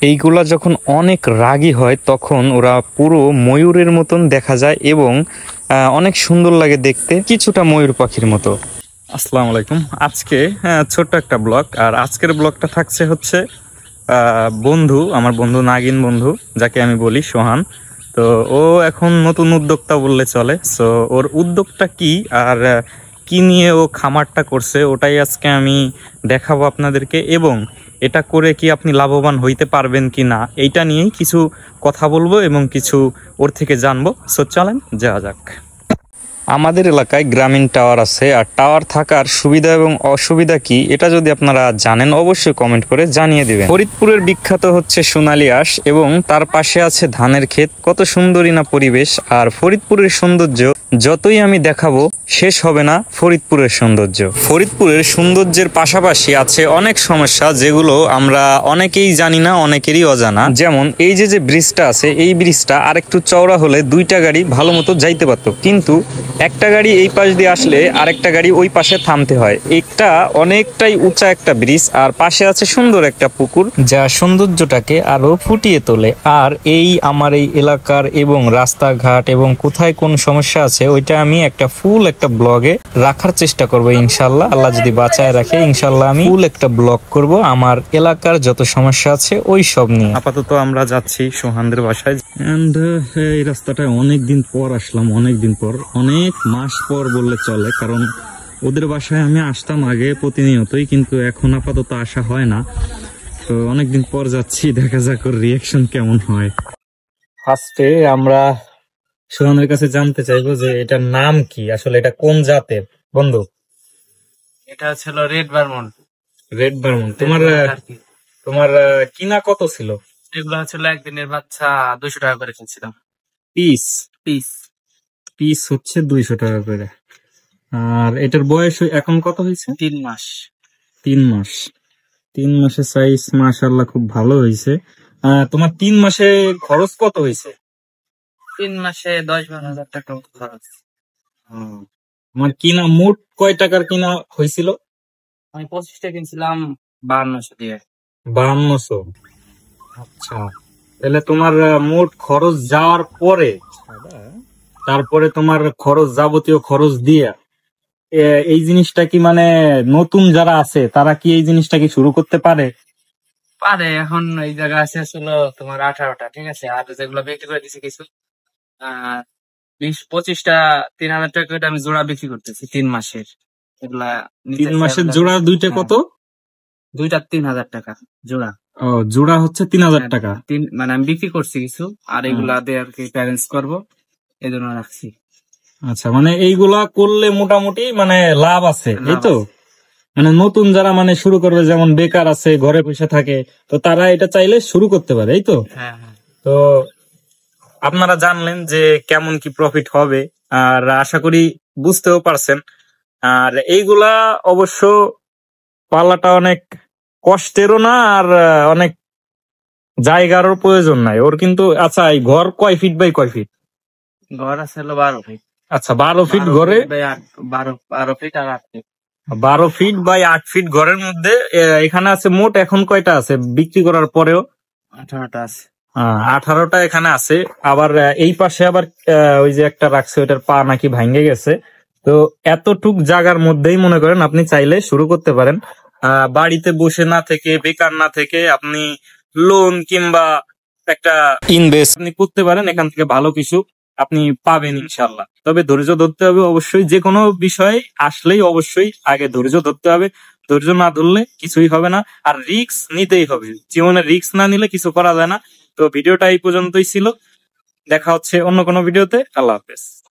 এইগুলা যখন অনেক রাগী হয় তখন ওরা পুরো ময়ূরের মতন দেখা যায় এবং অনেক সুন্দর লাগে দেখতে, কিছুটা ময়ূর পাখির মতো। আসসালামু আলাইকুম। আজকে ছোট্ট একটা ব্লগ, আর আজকের ব্লগটা থাকছে হচ্ছে বন্ধু, আমার বন্ধু নাগিন বন্ধু, যাকে আমি বলি সোহান। তো ও এখন নতুন উদ্যোক্তা বললে চলে। সো ওর উদ্যোগটা কি আর কি নিয়ে ও খামারটা করছে ওটাই আজকে আমি দেখাবো আপনাদেরকে, এবং এটা করে কি আপনি লাভবান হইতে পারবেন কি না এইটা নিয়েই কিছু কথা বলবো এবং কিছু ওর থেকে জানবো। সো চলেন যাওয়া যাক। আমাদের এলাকায় গ্রামীণ টাওয়ার আছে, আর টাওয়ার থাকার সুবিধা এবং অসুবিধা কি এটা যদি আপনারা জানেন অবশ্যই কমেন্ট করে জানিয়ে দিবেন। ফরিদপুরের বিখ্যাত হচ্ছে সোনালী আঁশ এবং তার পাশে আছে ধানের ক্ষেত। কত সুন্দরী না পরিবেশ, আর ফরিদপুরের সৌন্দর্য যতই আমি দেখাবো শেষ হবে না। ফরিদপুরের সৌন্দর্য, ফরিদপুরের সৌন্দর্যের পাশাপাশি আছে অনেক সমস্যা যেগুলো আমরা অনেকেই জানি না, অনেকেরই অজানা। যেমন এই যে ব্রিজটা আছে, এই ব্রিজটা আরেকটু চওড়া হলে দুইটা গাড়ি ভালো মতো যাইতে পারতো, কিন্তু একটা গাড়ি এই পাশ দিয়ে আসলে আরেকটা গাড়ি ওই পাশে থামতে হয়। এটা অনেকটাই উঁচা একটা ব্রিজ, আর পাশে আছে সুন্দর একটা পুকুর যা সৌন্দর্যটাকে আরো ফুটিয়ে তোলে। আর এই আমার এই এলাকার এবং রাস্তাঘাট এবং কোথায় কোন সমস্যা আছে ওইটা আমি একটা ফুল একটা ব্লগে রাখার চেষ্টা করবো ইনশাল্লাহ। আল্লাহ যদি বাঁচায় রাখে ইনশাল্লাহ আমি ফুল একটা ব্লগ করব আমার এলাকার যত সমস্যা আছে ওই সব নিয়ে। আপাতত আমরা যাচ্ছি সোহানদের বাসায়, এন্ড এই রাস্তাটা অনেকদিন পর আসলাম, অনেকদিন পর, অনেক মাস পর বললে চলে, কারণ ওদের বাসায় আমি আসতাম আগে প্রতিনিয়তই, কিন্তু এখন আপাতত আসা হয় না। তো অনেকদিন পর যাচ্ছি, দেখা যাক ওর রিয়াকশন কেমন হয়। ফার্স্টে আমরা সোহানের কাছে জানতে চাইবো যে এটার নাম কি, আসলে এটা কোন জাতের বন্ধু? এটা ছিল রেড বারমন্ট। রেড বারমন্ট। তোমার কিনা কত ছিল? এগুলো ছিল একদিনের বাচ্চা, 200 টাকা করে কিনছিলাম। পিস পিস পিস হচ্ছে 200 টাকা করে। আর এটার বয়স এখন কত হয়েছে? 3 মাস। 3 মাস। 3 মাসের সাইজ মাশাআল্লাহ খুব ভালো হয়েছে। তোমার 3 মাসে খরচ কত হয়েছে? 3 মাসে 10-12 হাজার টাকা মতো খরচ। আমার কিনা মোট কয় টাকার কিনা হয়েছিল? আমি 25টা কিনছিলাম 5200 দিয়ে। 5200। আচ্ছা, তাহলে তোমার মোট খরচ যাওয়ার পরে, তারপরে তোমার খরচ, যাবতীয় খরচ দিয়ে এই জিনিসটা কি মানে নতুন যারা আছে তারা কি এই জিনিসটা কি শুরু করতে পারে? পারে। এখন এই জায়গা আছে ছিল তোমার 18টা, ঠিক আছে। আর যেগুলো বিক্রি করে দিছি কিছু 20-25টা 3000 টাকা করে আমি জোড়া বিক্রি করতেছি 3 মাসের। এগুলা 3 মাসের জোড়া দুইটা কত? দুইটা 3000 টাকা জোড়া। ও, জোড়া হচ্ছে 3000 টাকা। মানে আমি বিক্রি করছি কিছু, আর এগুলা দিয়ে আর কি প্যারেন্টস করবো, এই জন্য রাখছি। আচ্ছা, মানে এইগুলা করলে মোটামুটি মানে লাভ আছে, এই তো? মানে নতুন যারা মানে শুরু করবে, যেমন বেকার আছে, ঘরে বসে থাকে, তো তারা এটা চাইলে শুরু করতে পারে, এই তো? হ্যাঁ হ্যাঁ। তো আপনারা জানলেন যে কেমন কি প্রফিট হবে, আর আশা করি বুঝতেও পারছেন। আর এইগুলা অবশ্য পালাটা অনেক কষ্টেরও না, আর অনেক জায়গারও প্রয়োজন নাই ওর, কিন্তু। আচ্ছা, এই ঘর কয় ফিট বাই কয় ফিট? ঘর আছে 12 ফিট। আচ্ছা, 12 ফিট ঘরে, 12 ফিট আর 8 ফিট। 12 ফিট বাই 8 ফিট ঘরের মধ্যে এখানে আছে মোট এখন কয়টা আছে বিক্রি করার পরেও? 18টা আছে। 18টা এখানে আছে। আবার এই পাশে আবার ওই যে একটা রাখছে, ওইটার পা নাকি ভাঙ্গে গেছে। তো এতটুক জায়গার মধ্যেই মনে করেন আপনি চাইলে শুরু করতে পারেন। বাড়িতে বসে না থেকে, বেকার না থেকে আপনি লোন কিংবা একটা ইনভেস্ট আপনি করতে পারেন, এখান থেকে ভালো কিছু আপনি পাবেন ইনশাল্লাহ। তবে ধৈর্য ধরতে হবে অবশ্যই, যে কোনো বিষয়ে আসলেই অবশ্যই আগে ধৈর্য ধরতে হবে। ধৈর্য না ধরলে কিছুই হবে না, আর রিস্ক নিতেই হবে। জীবনে রিস্ক না নিলে কিছু করা যায় না। তো ভিডিওটা এই পর্যন্তই ছিল, দেখা হচ্ছে অন্য কোনো ভিডিওতে। আল্লাহ হাফেজ।